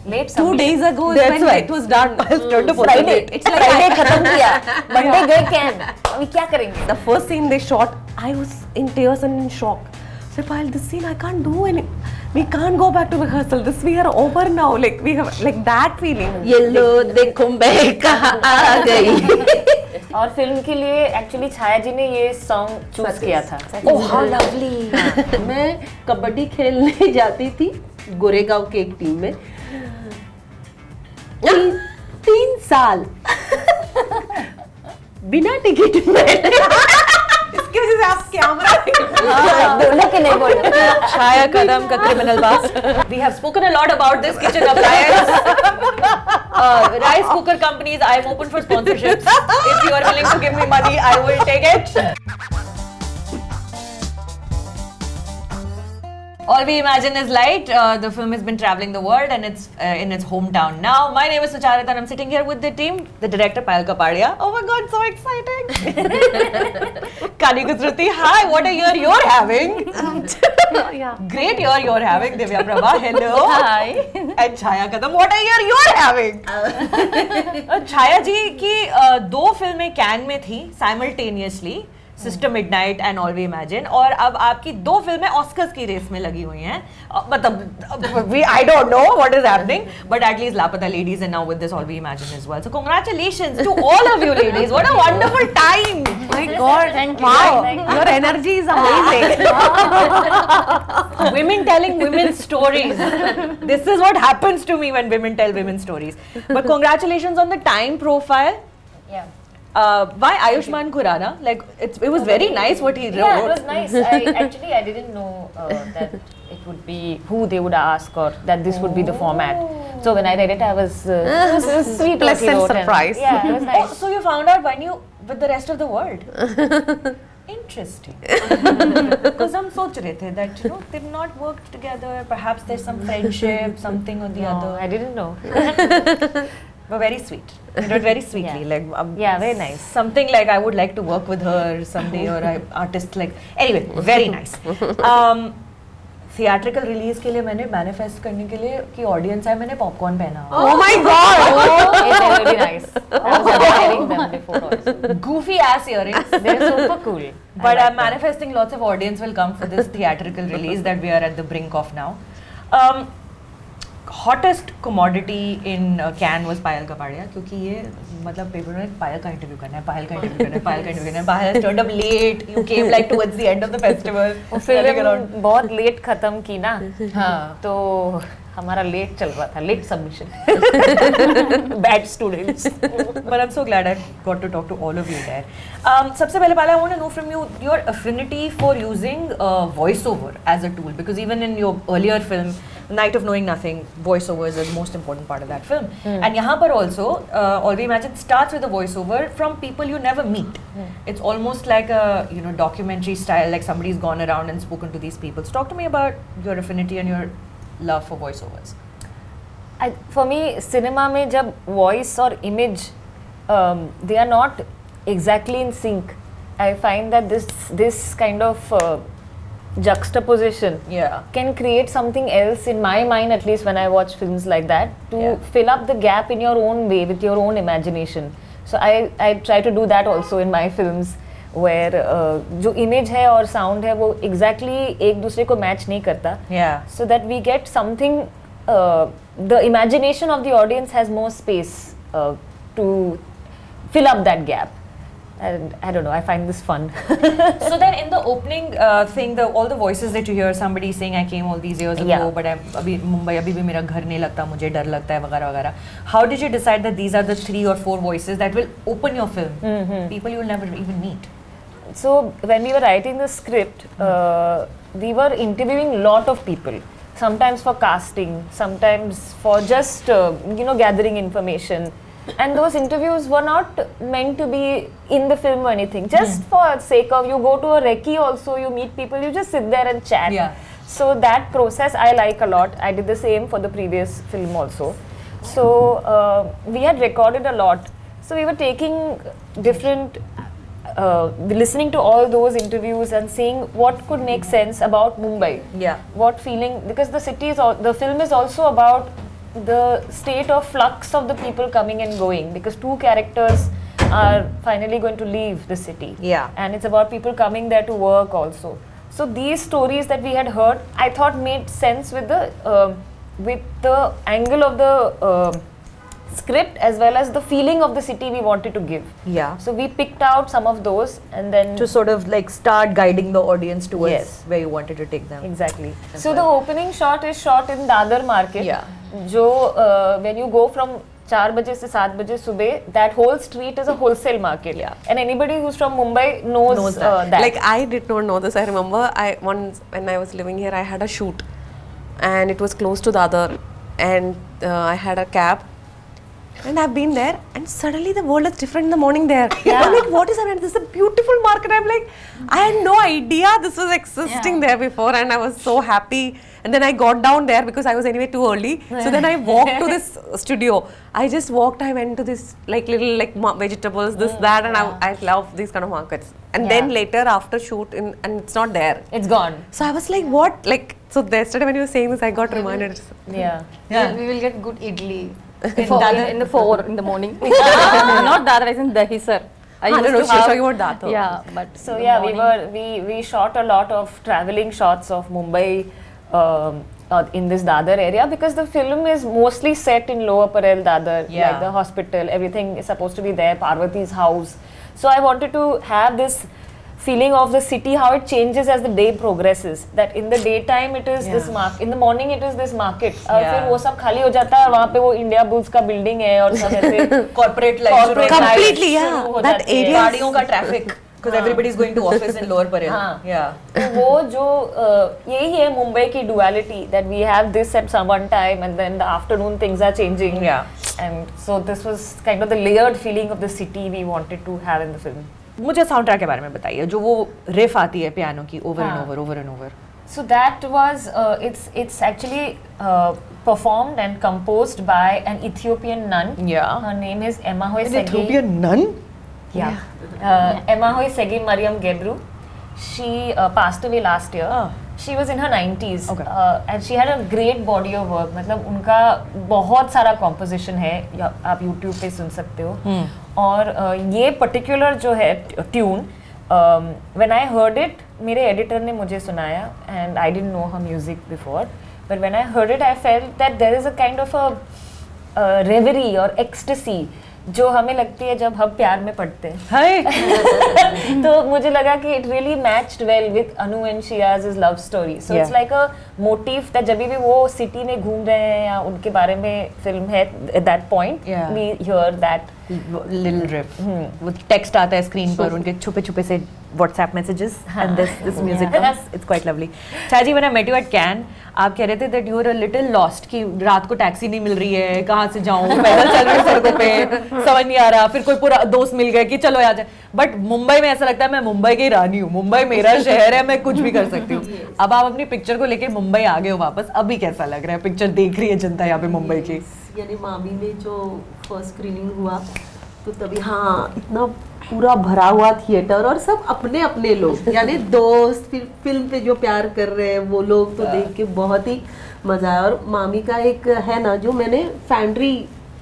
late 2 days ago is That's when why. it was done. Friday, It's like Friday खत्म किया, Monday गए can, अभी क्या करेंगे? the first scene they shot, I was in tears and in shock. So Payal, this scene I can't do any. We can't go back to rehearsal. This we are over now. Like we have like that feeling. ये लो देखो मैं कहाँ आ गई. और film के लिए actually छाया जी ने ये सॉन्ग चूज किया था. Oh how lovely. मैं कबड्डी खेलने जाती थी गोरेगांव के एक टीम में. 3 साल बिना टिकट में. इसकी वजह से आप कैमरा दोनों के नहीं बोल. छाया कदम का criminal past. We have spoken a lot about this kitchen appliance. Rice cooker companies, I am open for sponsorships. If you are willing to give me money, I will take it. All We Imagine is light. The film has been traveling the world and it's in its hometown now. My name is Sucharita and I'm sitting here with the team. The director Payal Kapadia. Oh my god, so exciting! Kani Gujrati, hi, what a year you're having. yeah. Great year you're having. Divya Prabha, hello. Hi. And Chaya Kadam, what a year you're having. Chaya ji की 2 फिल्में can में थी simultaneously. Sister Midnight and All we Imagine, और अब आपकी 2 फिल्में Oscars की race में लगी हुई हैं. मतलब I don't know what is happening, but at least Laapataa Ladies and now with this all we imagine as well. So congratulations to all of you ladies. What a wonderful time. My God, wow, your energy is amazing. Women telling women's stories. This is what happens to me when women tell women's stories. But congratulations on the time profile. Yeah. Why Ayushmann Khurrana? Like it was very nice what he wrote. Yeah, it was nice. I didn't know that it would be who they would ask or that this would be the format. So when I read it, I was it was sweet. Pleasant what he wrote surprise. And, yeah, it was nice. Oh, so you found out when you with the rest of the world. Interesting. Because हम सोच रहे थे that you know they've not worked together. Perhaps there's some friendship, something or the No, other. I didn't know. But very sweet. You did very sweetly. Yeah. Like Yeah, very nice. Something like I would like to work with her someday, or artist like. Anyway, very nice. Theatrical release के लिए मैंने manifest करने के लिए कि audience है, मैंने popcorn पहना. Oh my God. Oh, yeah, they're really nice. I was wearing them before also. Goofy ass earrings. They're super cool. But I'm manifesting lots of audience will come for this theatrical release that we are at the brink of now. Hottest commodity in Cannes was Payal Kapadia, क्योंकि ये मतलब paper में पायल का interview करना है, पायल का interview करना है, पायल का इंटरव्यू करना है. Payal turned up late. You came like towards the end of the festival. Film बहुत लेट खत्म की ना, हाँ. तो हमारा लेट चल रहा था, late submission. Bad students. But I'm so glad I got to talk to all of you there. सबसे पहले I want to know from you your affinity for using voiceover as a tool, because even in your earlier film Night of Knowing Nothing, voiceover is the most important part of that film. And यहाँ पर also, All We Imagine starts with a voiceover from people you never meet. It's almost like a documentary style, like somebody's gone around and spoken to these people. So talk to me about your affinity and your love for voiceovers. For me, cinema में जब voice और image they are not exactly in sync, I find that this kind of juxtaposition can create something else in my mind, at least when I watch films like that, to fill up the gap in your own way with your own imagination. So I try to do that also in my films, where जो image है और sound है वो exactly एक दूसरे को match नहीं करता. So that we get something, the imagination of the audience has more space to fill up that gap. And I don't know, I find this fun. So then in the opening thing, all the voices that you hear, somebody saying I came all these years ago, but अभी मुंबई अभी भी मेरा घर नहीं लगता, मुझे डर लगता है वगैरह वगैरह. How did you decide that these are the 3 or 4 voices that will open your film? People you will never even meet. So when we were writing the script, we were interviewing a lot of people. Sometimes for casting, sometimes for just gathering information. And those interviews were not meant to be in the film or anything. Just for sake of, you go to a recce also, you meet people, you just sit there and chat. So that process I like a lot. I did the same for the previous film also. So we had recorded a lot. So we were taking different, listening to all those interviews and seeing what could make sense about Mumbai. What feeling, because the film is also about the state of flux of the people coming and going, because two characters are finally going to leave the city. Yeah. And it's about people coming there to work also. So these stories that we had heard, I thought made sense with the angle of the script as well as the feeling of the city we wanted to give. Yeah. So we picked out some of those and then To sort of like start guiding the audience towards Yes. where you wanted to take them. exactly. So the opening shot is shot in Dadar market. Yeah. जो when you go from 4 बजे से 7 बजे सुबह, that whole street is a wholesale market. Yeah. And anybody who's from Mumbai knows that. that. Like I did not know this. I remember once when I was living here, I had a shoot, and it was close to Dadar, and I had a cab, and I've been there, and suddenly the world is different in the morning there. Yeah. I'm like, what is happening? This is a beautiful market. I'm like, I had no idea this was existing there before, and I was so happy. And then I got down there because I was anyway too early. So then I walked to this studio. I just walked. I went to this like little like vegetables, this that, and I love these kind of markets. And then later after shoot, and it's not there. It's gone. So I was like, what? Like, so yesterday when you were saying this, I got reminded. Yeah. We will get good idli Dadar? in the 4 in the morning. Not Dadar, I think Dahi sir. I don't know, she was talking about Dadar. Yeah, but So in the yeah, morning- we shot a lot of traveling shots of Mumbai in this Dadar area, because the film is mostly set in Lower Parel, Dadar, Yeah. like the hospital, everything is supposed to be there, Parvati's house. So I wanted to have this feeling of the city, how it changes as the day progresses. That in the daytime it is this market, in the morning it is this market. और Yeah. फिर वो सब खाली हो जाता है और वहाँ पे वो इंडिया बुल्स का बिल्डिंग है और सब ऐसे Corporate life. Corporate Completely, life yeah. शुरू हो That जाती है। area is- गाड़ियों का traffic. Because everybody is going to office in Lower Parel. हाँ. Yeah. तो वो जो यही है मुंबई की duality, that we have this at some one time and then the afternoon things are changing. Yeah. And so this was kind of the layered feeling of the city we wanted to have in the film. मुझे sound track के बारे में बताइए जो वो रिफ आती है piano की ओवर एंड हाँ. Over over and over So that was it's actually performed and composed by an Ethiopian nun. Yeah. Her name is Emahoy Segi. nun Yeah. Emahoy Segi Mariam Gebru. She passed away last year. Ah. She was in her 90s. Okay. And she had a great body of work. मतलब उनका बहुत सारा composition है, आप YouTube पे सुन सकते हो. और ये particular जो है tune, when I heard it, मेरे editor ने मुझे सुनाया, and I didn't know her music before. But when I heard it, I felt that there is a kind of a reverie or ecstasy जो हमें लगती है जब हम प्यार में पड़ते हैं. हाय तो मुझे लगा कि it really matched well with Anu and Shiaz's love story. So it's Yeah. like a motif that जब भी वो city में घूम रहे हैं या उनके बारे में film है at that point, Yeah. we hear that. Little riff वो टेक्स्ट आता है स्क्रीन पर उनके छुपे छुपे से WhatsApp messages and this music comes it's quite lovely. चाची when I met you at Cannes आप कह रहे थे that you are a little lost कि रात को टैक्सी नहीं मिल रही है, कहाँ से जाऊँ, पैदल चल रही हूँ सड़कों पे, समझ नहीं आ रहा, फिर कोई पूरा दोस्त मिल गए कि चलो आ जाए. बट मुंबई में ऐसा लगता है मैं मुंबई की रानी हूँ, मुंबई मेरा शहर है, मैं कुछ भी कर सकती हूँ. अब आप अपनी पिक्चर को लेके मुंबई आ गए हो वापस, अभी कैसा लग रहा है? पिक्चर देख रही है जनता यहाँ पे मुंबई की. यानी मामी में जो फर्स्ट स्क्रीनिंग हुआ तो तभी हाँ इतना पूरा भरा हुआ थिएटर और सब अपने अपने लोग यानी दोस्त फिर फिल्म पे जो प्यार कर रहे हैं वो लोग तो देख के बहुत ही मजा आया. और मामी का एक है ना जो मैंने फैंड्री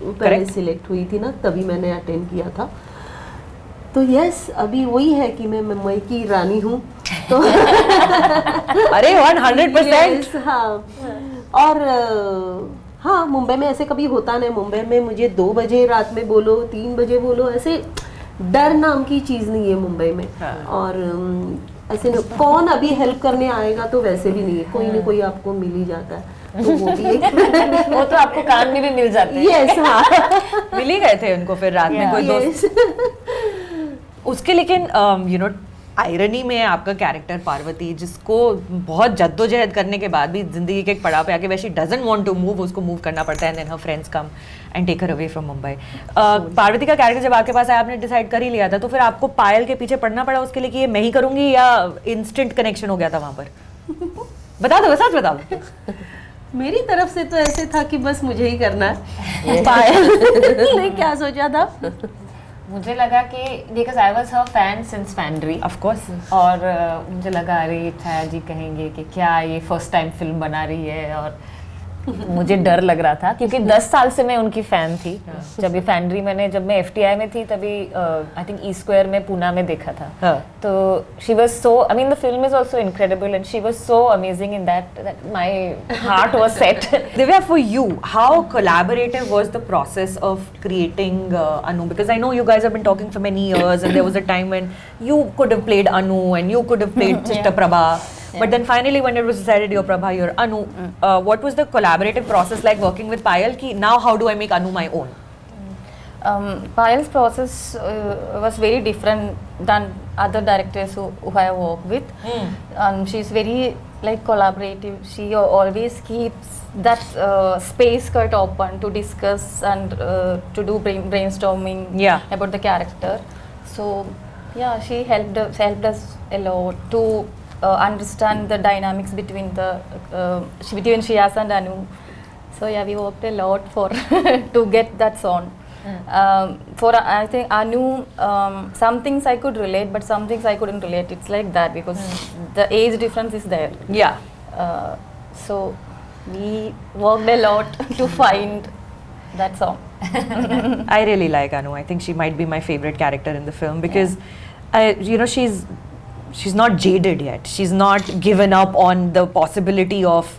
पहले सिलेक्ट हुई थी ना तभी मैंने अटेंड किया था. तो यस अभी वही है कि मैं मुंबई की रानी हूँ तो अरे 100%. Yes, हाँ. और हाँ मुंबई में ऐसे कभी होता नहीं. मुंबई में मुझे 2 बजे रात में बोलो 3 बजे बोलो, ऐसे डर नाम की चीज नहीं है मुंबई में. और ऐसे कौन अभी हेल्प करने आएगा तो वैसे भी नहीं है, कोई ना कोई आपको मिल ही जाता है. तो वो भी एक वो तो आपको कान में भी मिल जाते हैं. यस हाँ मिल ही गए थे उनको फिर रात में कोई दोस्त yes. उसके. लेकिन यू नो आयरनी में आपका कैरेक्टर पार्वती जिसको बहुत जद्दोजहद करने के बाद भी जिंदगी के एक पड़ाव पे आके वैसे डजंट वांट टू मूव, उसको मूव करना पड़ता है. And then her friends come and take her away from Mumbai. Parvati का कैरेक्टर जब आपके पास आया आपने डिसाइड कर ही लिया था, तो फिर आपको पायल के पीछे पड़ना पड़ा उसके लिए कि ये मैं ही करूंगी, या इंस्टेंट कनेक्शन हो गया था वहां पर? बता दो, सच बता दो. मेरी तरफ से तो ऐसे था कि बस मुझे ही करना है. पायल ने क्या सोचा था? मुझे लगा कि because I was her fan since Fandry. Of course. और मुझे लगा अरे छाया जी कहेंगे कि क्या ये फर्स्ट टाइम फिल्म बना रही है, और मुझे डर लग रहा था क्योंकि 10 साल से मैं उनकी फैन थी. जब ये फैंड्री मैंने जब मैं FTI में थी तभी आई थिंक E Square में पूना में देखा था. तो she was so, I mean the film is also incredible and she was so amazing in that my heart was set. Divya, for you, how collaborative was the process of creating Anu? Because I know you guys have been talking for many years, and there was a time when you could have played Anu and you could have played Sister Prabha. But then finally, when it was decided you're Prabha, you're Anu, what was the collaborative process like working with Payal? Ki now how do I make Anu my own? Payal's process was very different than other directors who I work with. And she's very like collaborative. She always keeps that space quite open to discuss and to do brainstorming about the character. So yeah, she helped us a lot to understand the dynamics between between Shiyas and Anu. So yeah, we worked a lot for to get that song. For I think Anu, some things I could relate, but some things I couldn't relate. It's like that because the age difference is there. Yeah. So we worked a lot to find that song. I really like Anu. I think she might be my favorite character in the film because, she's not jaded yet. She's not given up on the possibility of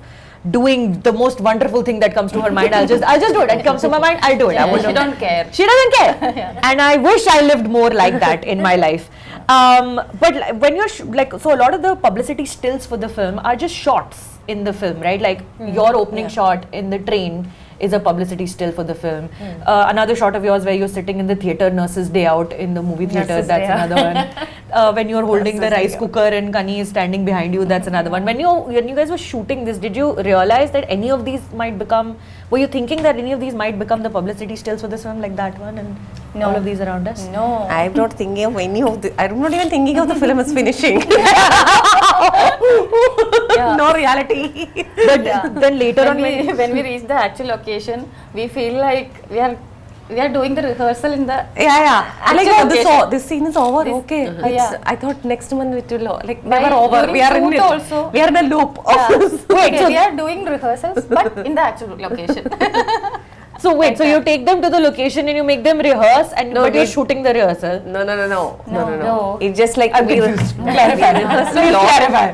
doing the most wonderful thing that comes to her mind. I'll just do it. It comes to my mind, I'll do it. Yeah, she don't care. She doesn't care. And I wish I lived more like that in my life. But when you're so a lot of the publicity stills for the film are just shots in the film, right? Like your opening shot in the train is a publicity still for the film. Another shot of yours where you're sitting in the theatre, Nurses Day Out in the movie theatre, that's another one. When you're holding the rice cooker and Kani is standing behind you, that's another one. When you guys were shooting this, did you realize that any of these might become, were you thinking that any of these might become the publicity stills for this film, like that one and all of these around us? No. I'm not thinking of any of the. I'm not even thinking of the film is finishing. No reality. But then later on, when we reach the actual location, we feel like we are doing the rehearsal in the Like location. this scene is over. This- Okay. yeah. I thought next month it will like By never over. during We are in shoot it. also. We are in a loop. Okay, we are doing rehearsals, but in the actual location. so wait, so you take them to the location and you make them rehearse, and No, but you're we- shooting the rehearsal. No. It's just like I'm we confused. clarify. Please clarify.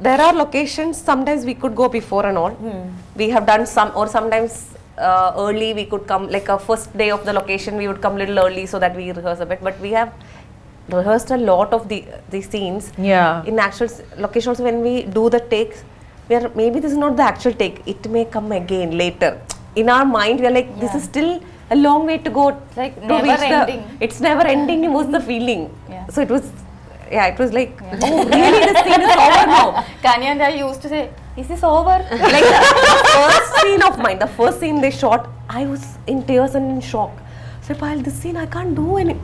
There are locations. Sometimes we could go before and all. We have done some, or sometimes early we could come. Like a first day of the location, we would come little early so that we rehearse a bit. But we have rehearsed a lot of the scenes. Yeah. In actual location also, when we do the takes, we are maybe this is not the actual take. It may come again later. In our mind, we are like, this is still a long way to go. Like to never reach ending. It's never ending. Was the feeling. Yeah. So it was. Yeah, it was like, oh, really? This scene is over now. Kanya and I used to say, is this over? Like the first scene of mine, the first scene they shot, I was in tears and in shock. So, Payal, this scene I can't do any.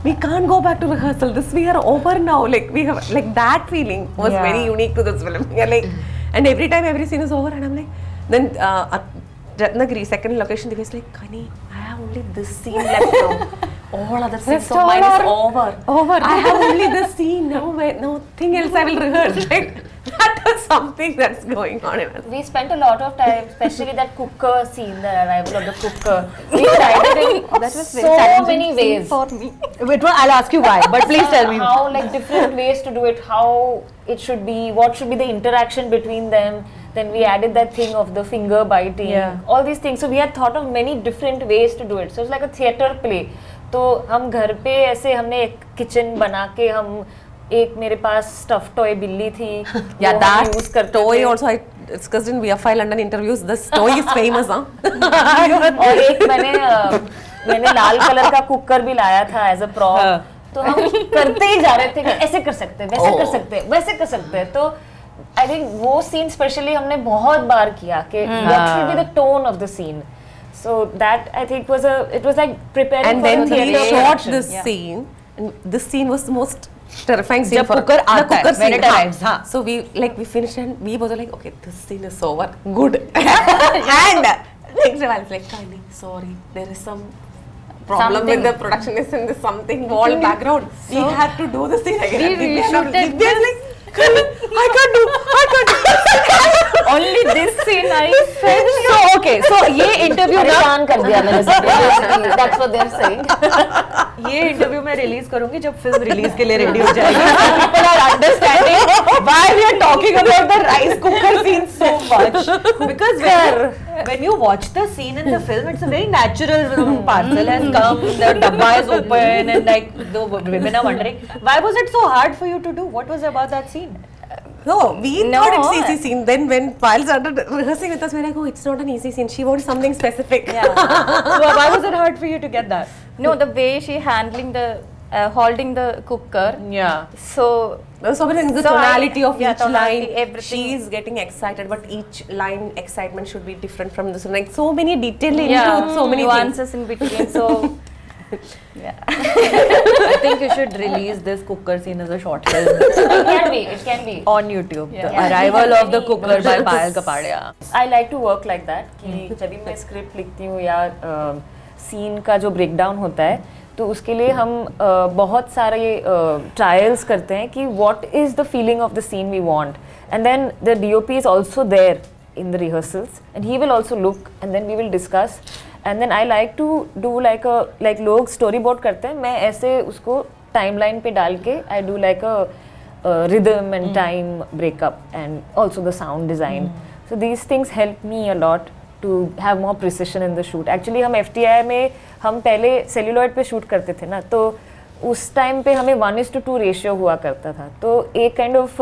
We can't go back to rehearsal. This we are over now. Like we have like that feeling was very unique to this film. We are like, and every time every scene is over, and I'm like, then Ratnagiri, second location, they was like, Kani, I have only this scene left now. All other scenes of mine is over. I have only this scene now. Nothing else I will rehearse. Like that is something that's going on in us. We spent a lot of time, especially that cooker scene, the arrival of the cooker. We tried it in That was very so challenging many scene ways. for me. Wait, I'll ask you why, but please tell me. How, like, different ways to do it, how it should be, what should be the interaction between them. Then we added that thing of the finger biting, all these things. So we had thought of many different ways to do it. So it's like a theatre play. तो हम घर पे ऐसे हमने एक kitchen बना के हम एक मेरे पास स्टफ टॉय बिल्ली थी Yeah, that यूज करते toy थे। also I discussed in VFI London interviews. This toy is famous, huh? और एक मैंने लाल कलर का कुकर भी लाया था एज अ प्रॉप तो हम करते ही जा रहे थे कि ऐसे कर सकते हैं वैसे कर सकते हैं वैसे कर सकते हैं तो आई थिंक वो सीन स्पेशली हमने बहुत बार किया कि what should be the tone of the scene so that I think was like preparing And for then a we theatre shot production. this scene, and this scene was the most terrifying scene जब for cooker the आता है, cooker when scene. it arrives, हाँ. So we finished and we both were like, okay, this scene is over, good. And next time I was like, Kani, sorry, there is some problem Something. with the production is in this something wall background. We had to do the scene again. We And reshooted we were like, Kani, I can't do. only this scene I felt So okay, so ये interview ना परेशान कर दिया मैंने सबको. That's what they're saying. ये interview मैं release करूंगी जब फिल्म रिलीज के लिए रेडी हो जाएगी. People are understanding why we are talking about the rice cooker scene so much. Because when you watch the scene in the film, it's a very natural parcel has come, the dabba is open, and like the women are wondering why was it so hard for you to do? What was about that scene? No, we No. thought it's easy scene. Then when Payal started rehearsing with us, we were like, oh, it's not an easy scene. She wants something specific. yeah. So why was it hard for you to get that? No, the way she handling the holding the cooker. Yeah. So So when the So tonality I- of yeah, each tonality, line, everything. she's getting excited, but each line excitement should be different from this one. Like so many detail yeah, into so many things. nuances in between. So yeah. I think you should release this cooker scene as a short film It can be. on YouTube. Yeah. The arrival of the cooker by Payal Kapadia. I like to work like that कि जब भी मैं script लिखती हूँ या scene का जो breakdown होता है तो उसके लिए हम बहुत सारे ट्रायल्स करते हैं कि what is the feeling of the scene we want and then the DOP is also there in the rehearsals and he will also look and then we will discuss and then I like to do like लोग storyboard करते हैं मैं ऐसे उसको timeline पे डाल के I do like a rhythm and time breakup and also the sound design so these things help me a lot to have more precision in the shoot actually हम FTI में हम पहले celluloid पे shoot करते थे ना तो उस टाइम पे हमें 1:2 रेशियो हुआ करता था तो एक काइंड ऑफ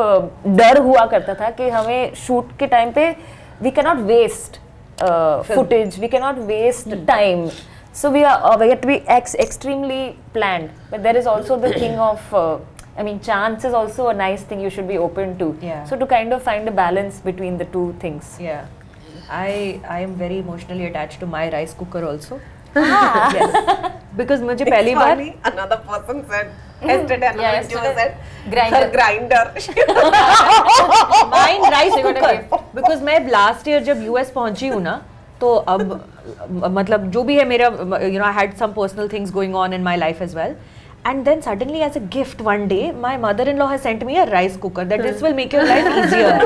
डर हुआ करता था कि हमें शूट के टाइम पे we cannot waste footage we cannot waste time so we have to be extremely planned but there is also the thing of I mean chance is also a nice thing you should be open to Yeah. so to kind of find a balance between the two things Yeah. I am very emotionally attached to my rice cooker also. Yes. Because मुझे पहली It's bar funny, another person said yesterday another Yeah, interviewer yesterday. said Grinder. her grinder. mine rice cooker because मैं last year जब US पहुंची हूँ ना तो अब मतलब जो भी है मेरा you know I had some personal things going on in my life as well and then suddenly as a gift one day my mother-in-law has sent me a rice cooker that this will make your life easier.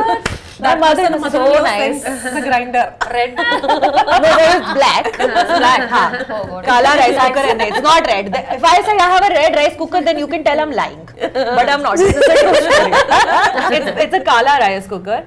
My mother-in-law So nice. The grinder. red. No, there is black. It's black. हाँ. Kala rice cooker and it's not red. If I say I have a red rice cooker, then you can tell I'm lying. But I'm not. This is a true story. It's a kala rice cooker.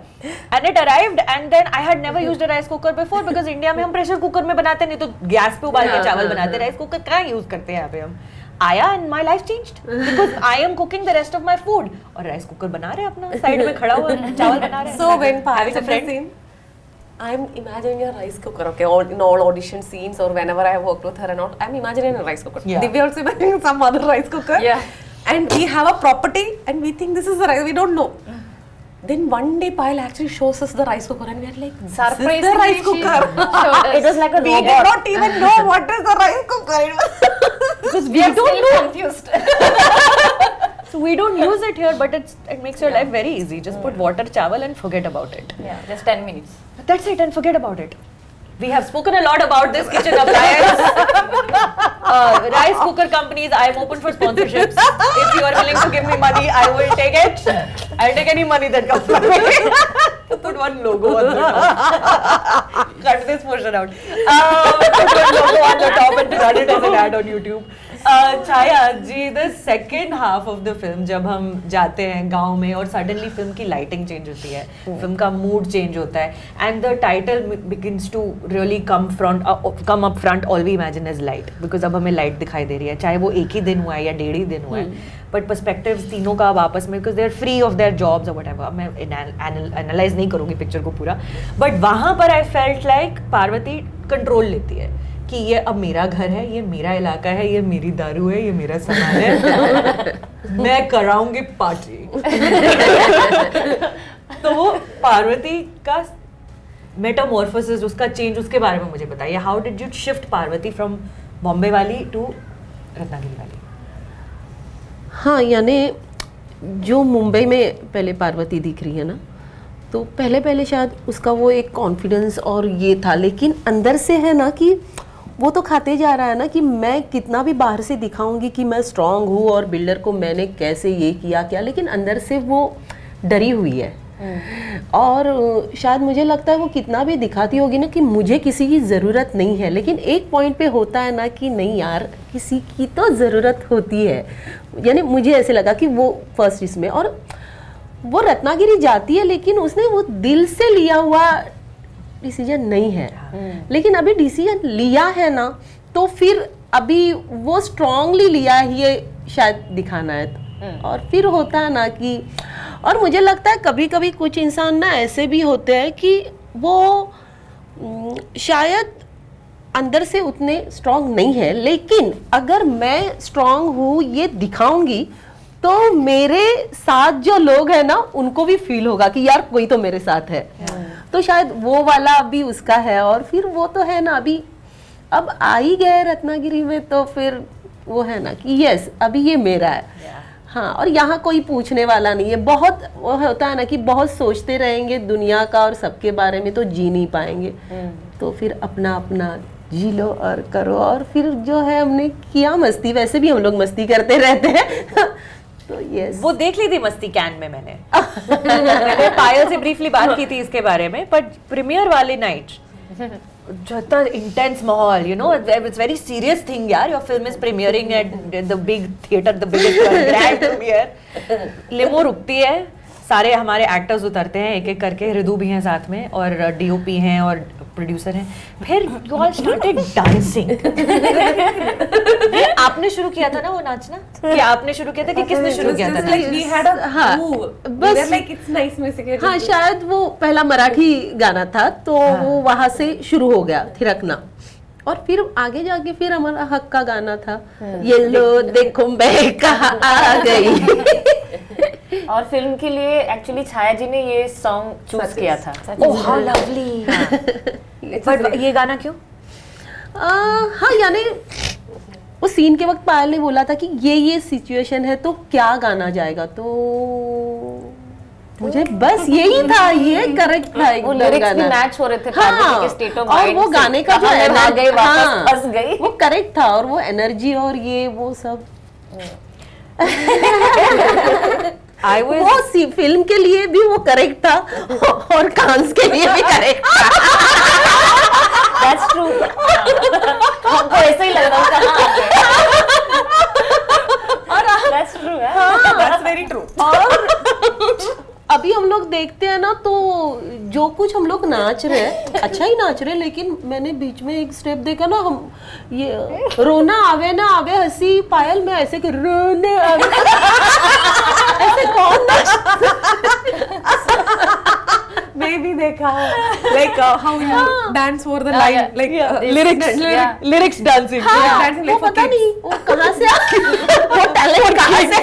And it arrived and then I had never used a rice cooker before because India में हम pressure cooker में बनाते नहीं तो gas पे उबाल के चावल बनाते rice cooker कहाँ use करते हैं यहाँ पे हम आया and my life changed because I am cooking the rest of my food और rice cooker बना रहे हैं अपना साइड में खड़ा हुआ चावल बना रहे हैं So when Payal Having a said the friend. scene, I'm imagining a rice cooker. Okay, in all audition scenes or whenever I have worked with her and all, I'm imagining a rice cooker. Yeah. Divya also imagining some other rice cooker. Yeah. And we have a property and we think this is the rice. We don't know. Then one day Payal actually shows us the rice cooker and we are like, this is the Surprisingly, rice she cooker. showed us. it was like a We did robot not even know what is the rice cooker. because We are still confused. So we don't use it here, but it makes your life very easy. Just put water, chawal, and forget about it. Yeah, just 10 minutes. That's it, and forget about it. We have spoken a lot about this kitchen appliance. Rice cooker companies, I am open for sponsorships. If you are willing to give me money, I will take it. I'll take any money that comes my way. Put one logo on the top. Cut this portion out. Put one logo on the top and run it as an ad on YouTube. Chhaya ji the second half of the film जब हम जाते हैं गांव में और suddenly film की lighting change होती है फिल्म का मूड चेंज होता है and the title begins to really come up front All we Imagine is Light because अब हमें लाइट दिखाई दे रही है चाहे वो एक ही दिन हुआ है या 1.5 दिन हुआ है बट पर्सपेक्टिव्स तीनों का अब आपस में because they are free of their jobs और व्हाटएवर मैं एनालाइज नहीं करूँगी पिक्चर को पूरा बट वहाँ पर I felt like Parvati control लेती है कि ये अब मेरा घर है ये मेरा इलाका है ये मेरी दारू है ये मेरा सामान है मैं कराऊंगी पार्टी तो पार्वती का मेटामॉर्फोसिस उसका चेंज उसके बारे में मुझे बताइए how did you shift Parvati from Bombay वाली टू रत्नागिरी वाली हाँ यानी जो मुंबई में पहले पार्वती दिख रही है ना तो पहले पहले शायद उसका वो एक कॉन्फिडेंस और ये था लेकिन अंदर से है ना कि वो तो खाते जा रहा है ना कि मैं कितना भी बाहर से दिखाऊंगी कि मैं स्ट्रांग हूँ और बिल्डर को मैंने कैसे ये किया क्या लेकिन अंदर से वो डरी हुई है और शायद मुझे लगता है वो कितना भी दिखाती होगी ना कि मुझे किसी की ज़रूरत नहीं है, लेकिन एक पॉइंट पे होता है ना कि नहीं यार किसी की तो ज़रूरत होती है। यानी मुझे ऐसे लगा कि वो फर्स्ट इसमें, और वो रत्नागिरी जाती है लेकिन उसने वो दिल से लिया हुआ डिसीजन नहीं है। लेकिन अभी डिसीजन लिया है ना तो फिर अभी वो स्ट्रांगली लिया ही ये शायद दिखाना है। और फिर होता है ना कि, और मुझे लगता है कभी कभी कुछ इंसान ना ऐसे भी होते हैं कि वो शायद अंदर से उतने स्ट्रांग नहीं है, लेकिन अगर मैं स्ट्रांग हूँ ये दिखाऊंगी तो मेरे साथ जो लोग हैं ना उनको भी फील होगा कि यार कोई तो मेरे साथ है। तो शायद वो वाला अभी उसका है। और फिर वो तो है ना अभी अब आ ही गए रत्नागिरी में, तो फिर वो है ना कि यस अभी ये मेरा है। हाँ, और यहाँ कोई पूछने वाला नहीं है। बहुत वो होता है ना कि बहुत सोचते रहेंगे दुनिया का और सबके बारे में तो जी नहीं पाएंगे। तो फिर अपना अपना जी लो और करो। और फिर जो है हमने किया मस्ती, वैसे भी हम लोग मस्ती करते रहते हैं। तो यस, वो देख ली थी मस्ती कैन में मैंने। मैंने पायल से ब्रीफली बात की थी इसके बारे में, बट प्रीमियर वाली नाइट जो इतना इंटेंस माहौल, you know, it's very serious thing यार। Your film is premiering at the big theatre, the biggest grand premiere. Limo रुकती है, सारे हमारे एक्टर्स उतरते हैं एक एक करके, हृदू भी हैं साथ में और डीओपी हैं और प्रोड्यूसर हैं। फिर यू ऑल स्टार्टेड डांसिंग। आपने शुरू किया था ना वो नाचना? क्या आपने शुरू किया था कि किसने शुरू किया था? We had a हाँ, move. बस- We were like it's nice music. हाँ शायद वो पहला मराठी गाना था तो वो वहां से शुरू हो गया थिरकना। और फिर आगे जाके फिर हमारा हक का गाना था, ये लो देखो मैं कहाँ आ गई। और फिल्म के लिए एक्चुअली छाया जी ने ये सॉन्ग चूज किया था। Oh how lovely. बट ये गाना क्यों? हाँ यानी उस सीन के वक्त पायल ने बोला था कि ये सिचुएशन है तो क्या गाना जाएगा, तो मुझे बस यही था, ये करेक्ट था वो एकदम लिरिक्स भी गाना। मैच हो रहे थे हाँ, पार्वती के स्टेट ऑफ और माइंड वो से। गाने का जो कहाँ मैं भाग गई, वापस हाँ, फंस गई। वो करेक्ट था। और वो एनर्जी और ये वो सब I was वो फिल्म के लिए भी वो करेक्ट था और कांस के लिए भी करेक्ट था। That's true। हमको ऐसे ही लग रहा था कहाँ आ गए। That's true है। That's very true. और अभी हम लोग देखते हैं ना तो जो कुछ हम लोग नाच रहे हैं अच्छा ही नाच रहे हैं, लेकिन मैंने बीच में एक स्टेप देखा ना, हम ये रोना आवे ना आवे हंसी पायल में ऐसे कि रोने आवे ऐसे कौन Maybe देखा like how you dance for the line, like lyrics dancing. हाँ, dancing वो like for पता kids. नहीं वो कहाँ से वो टैलेंट कहाँ से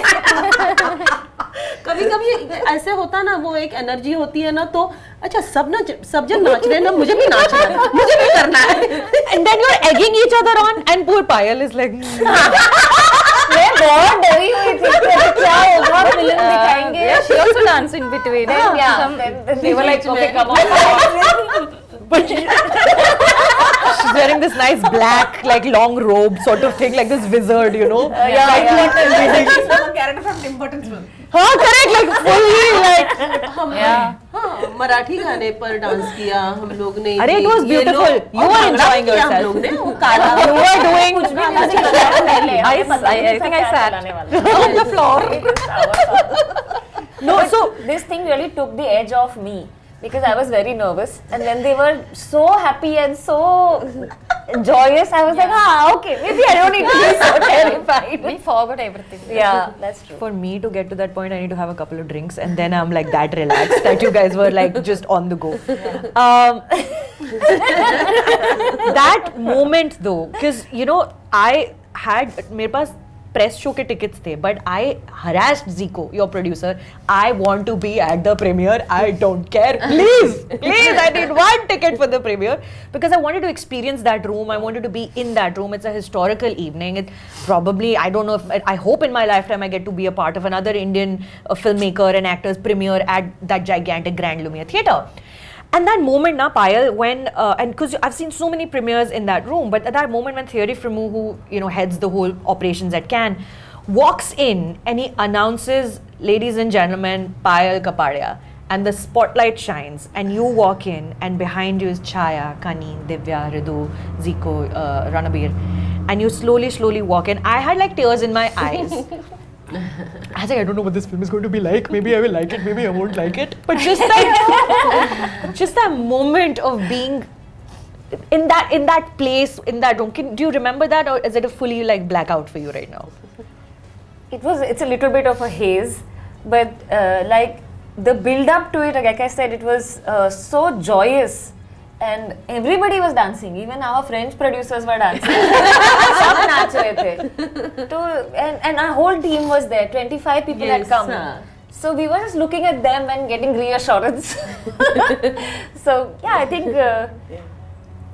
कभी कभी ऐसे होता ना, वो एक एनर्जी होती है ना, तो अच्छा सब जन नाच रहे हैं ना, मुझे भी नाचना है, मुझे भी करना है। And then you're egging each other on, and poor Payal is like, मैं बहुत डरी हुई थी कि क्या होगा, फिल्म दिखाएंगे। Yeah, she also danced in between. Yeah, then they were like, okay, come on. but she's wearing this nice black, like long robe sort of thing, like this wizard, you know. She's from a character from Tim Burton's film. हाँ, correct, like fully like. हाँ, मराठी गाने पर dance किया हम लोग ने। अरे, it was ये beautiful. लोग- You और were भांगड़ा enjoying किया हम yourself. लोग ने, वो काला You were doing. कुछ भी म्यूजिक लगाया पहले। I think I sat on the floor. No, so This thing really took the edge off me because I was very nervous, and when they were so happy and so joyous, I was like, ah, okay, maybe I don't need to be so terrified. We forgot everything. Yeah, that's true. for me to get to that point, I need to have a couple of drinks, and then I'm like that relaxed that you guys were like just on the go. That moment though, because you know, I had मेरे पास press show के tickets थे, but I harassed Zico, your producer. I want to be at the premiere. I don't care. Please, I need one ticket for the premiere because I wanted to experience that room. I wanted to be in that room. It's a historical evening. It probably, I don't know if, I hope in my lifetime I get to be a part of another Indian filmmaker and actor's premiere at that gigantic Grand Lumiere Theatre. And that moment, na Payal, when and because I've seen so many premieres in that room, but at that moment when Thierry Frémaux, who heads the whole operations at Cannes, walks in and he announces, "Ladies and gentlemen, Payal Kapadia," and the spotlight shines, and you walk in, and behind you is Chaya, Kani, Divya, Ridu, Zico, Ranabir, and you slowly walk in. I had like tears in my eyes. I was like, I don't know what this film is going to be like. Maybe I will like it, maybe I won't like it. But just that moment of being in that place, in that room. Do you remember that, or is it a fully like blackout for you right now? It's a little bit of a haze, but like the build up to it, like I said, it was so joyous, and everybody was dancing. Even our French producers were dancing. सब नाच रहे थे. तो and our whole team was there. 25 people had come. So we were just looking at them and getting reassurance. So yeah, I think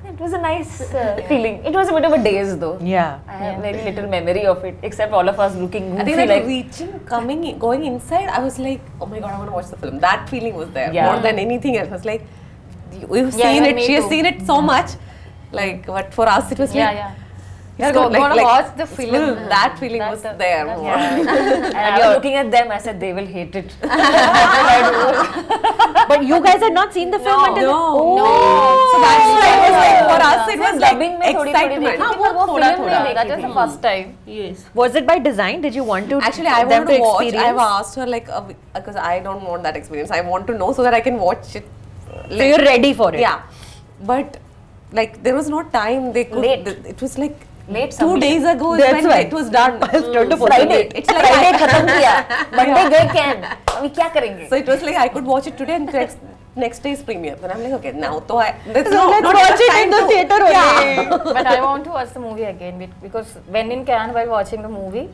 it was a nice feeling. It was a bit of a daze though. Yeah. I have very little memory of it, except all of us looking I think goofy like like. going inside, I was like, oh my god, I want to watch the film. That feeling was there Yeah. more than anything else. I was like, we've Yeah, seen even it, me she has too. seen it so much. Like, but for us, it was Yeah, like, yeah. it's Go- good, gotta watch the film. That feeling was there. that- more. And I was looking at them, I said, they will hate it. But you guys had not seen the film until No. So that's why it was like, for us, it was like Dubbing में थोड़ी-थोड़ी excitement. देखी थी, वो पर वो थोड़ा- film थोड़ा। नहीं That देखी was the थी. first time. Yes. Was it by design? Did you want to Actually, I them want to watch. experience? I've asked her like because I don't want that experience. I want to know so that I can watch it. So you're ready for it. Yeah, but like there was no time. They could. Late. It was like Late 2 submission. days ago is That's when why. it was done. Friday. It's like Friday खत्म किया. Monday गए can. अभी क्या करेंगे? So it was like I could watch it today and next day's premiere. Then I'm like, okay, now to I. Let's let's watch it in the theater only. Yeah. But I want to watch the movie again because when in Cannes while watching the movie,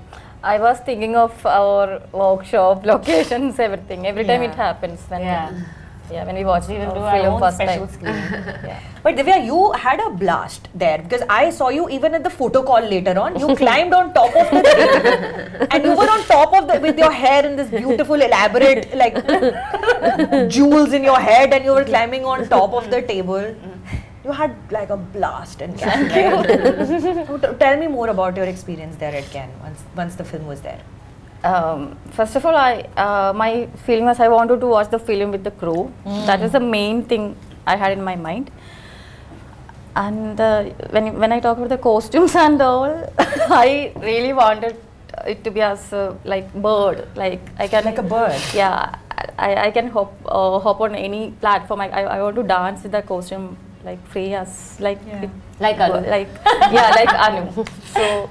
I was thinking of our workshop, locations, everything. Every time Yeah. it happens when Yeah. when we watch We the will do our film own first special time. screening. Yeah. But Divya, you had a blast there because I saw you even at the photo call later on. You climbed on top of the thing and you were on top of the with your hair in this beautiful elaborate like jewels in your head, and you were climbing on top of the table. You had like a blast in Cannes. Right? Tell me more about your experience there at Cannes once the film was there. First of all, my feeling was I wanted to watch the film with the crew. That was the main thing I had in my mind. And when I talk about the costumes and all, I really wanted it to be as like bird, like I can Like a bird. Yeah, I can hop on any platform. I want to dance with the costume like free as like Like Anu. like Anu. So.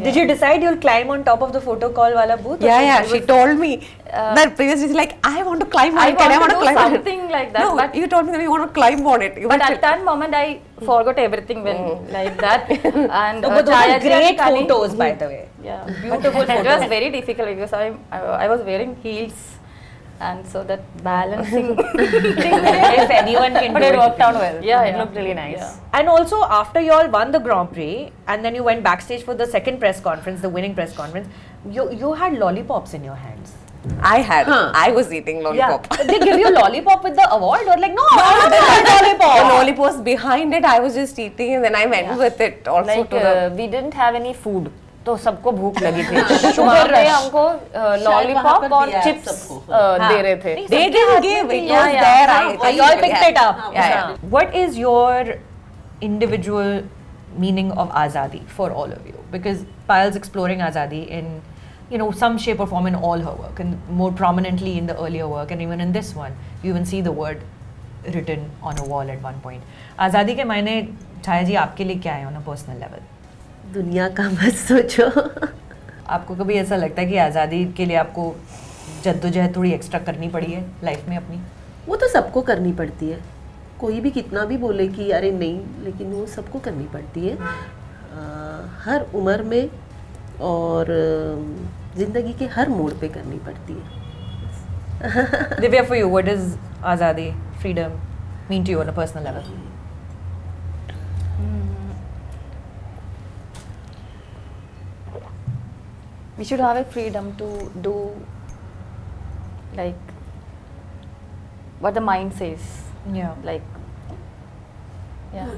Did you decide you'll climb on top of the photo call wala booth? Yeah. She told me that previously she's like, I want to climb on it. I want want to to do climb on it. something like that. No, but you told me that you want to climb on it. But at that moment, I forgot everything when like that. And No, but those Chaya are ji and great Kani- photos, by the way. Yeah, Beautiful It photos. was very difficult because I was wearing heels, and so that balancing thing. If anyone can But do it it. worked out well. Yeah, It yeah. looked really nice. Yeah. And also, after you all won the Grand Prix, and then you went backstage for the second press conference, the winning press conference, you had lollipops in your hands. I had. Huh. I was eating lollipop. Yeah. They give you lollipop with the award, or like, no, I don't want lollipop. The lollipop was behind it. I was just eating, and then I went with it also Like to the. we didn't have any food. तो सबको भूख लगी थी. वहाँ पे हमको lollipop पर और दिया चिप्स सबको. दे रहे थे. They didn't give. It Yeah, was yeah. there. Oh, you all picked it up. Yeah. What is your individual meaning of Azadi for all of you? Because Payal's exploring Azadi in, some shape or form in all her work, and more prominently in the earlier work, and even in this one, you even see the word written on a wall at one point. Azadi के मायने छाया जी आपके लिए क्या है on a personal level? दुनिया का मत सोचो. आपको कभी ऐसा लगता है कि आज़ादी के लिए आपको जद्दोजहद थोड़ी एक्स्ट्रा करनी पड़ी है लाइफ में अपनी? वो तो सबको करनी पड़ती है. कोई भी कितना भी बोले कि अरे नहीं, लेकिन वो सबको करनी पड़ती है. हर उम्र में और जिंदगी के हर मोड़ पे करनी पड़ती है. Divya, for you, what does Azadi, freedom, mean to you on a personal level? We should have a freedom to do like what the mind says. Yeah. Like, yeah.